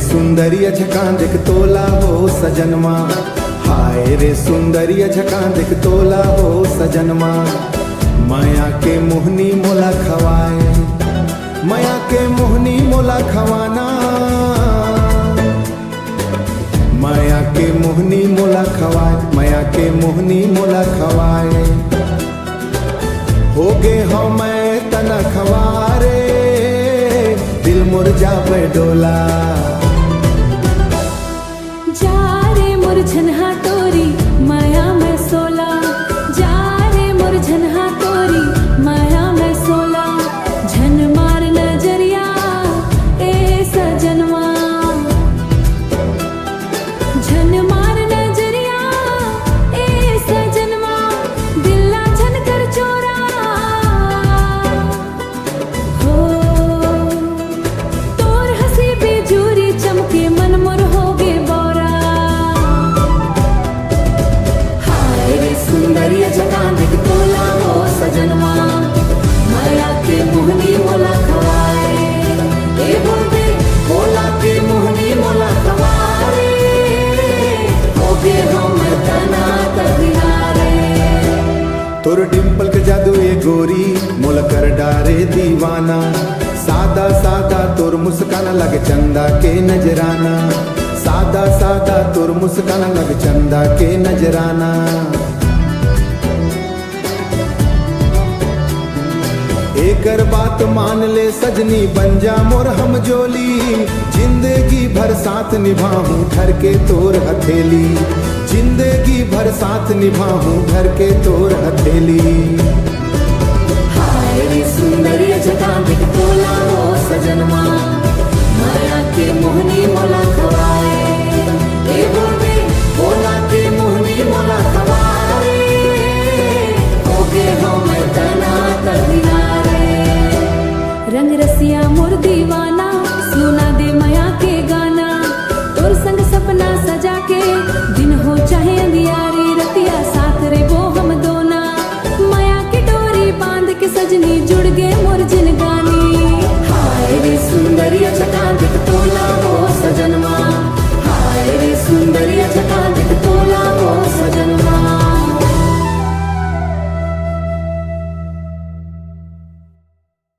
सुंदरिया झकांदिक तोला हो सजनमा, हाय रे सुंदरिया झकांदिक तोला हो सजनमा। माया के मोहनी मोला खवाए, माया के मोहनी मोला खवाना, माया के मोहनी मोला खवाए, माया के मोहनी मोला खवाए। हो गे हो मैं तना खवारे, दिल मुरझावे डोला। जा रे मुरझनहा तोरी माया में सोला, जा रे मुरझनहा तोरी माया में सोला। झन मार नजरिया ए सजनवा, झन मार नजरिया ए सजनवा। दिल्ला झन कर चोरा हो, तोर हंसी बेजूरी चमके मन मोर हो गे बोरा। हाय रे सुंदरिया झकांदिक तोला हो सजनवा, माया के मोहनी मोला खवाए। ए बोलबे बोला के मोहनी मोला खवाए, हो गे हम तना कदिनारे। तोर डिम्पल के जादू ए गोरी मोल कर डारे दीवाना। सादा सादा तोर मुस्कान लगे चंदा के नजराना, सादा सादा तोर मुस्कान लगे चंदा के नजराना। एकर बात मान ले सजनी बन जा मोर हम जोली। जिंदगी भर साथ निभाऊं घर के तोर हथेली, जिंदगी भर साथ निभाऊं घर के तोर हथेली। हाय रे सुंदरिया झकांदिक तोला हो सजनवा, माया के मोहनी मोला खवाए। ए बोलबे बोला के मोहनी मोला खवाए, हो गे हम तना कदिनारे। रंग रसिया मोर दीवाना, सुना दे माया के गाना। तोर संग सपना सजा के दिन हो चाहे अंधियारी, रतिया साथ रे वो हम दोना। माया की डोरी बांध के सजनी जुड़ गे मोर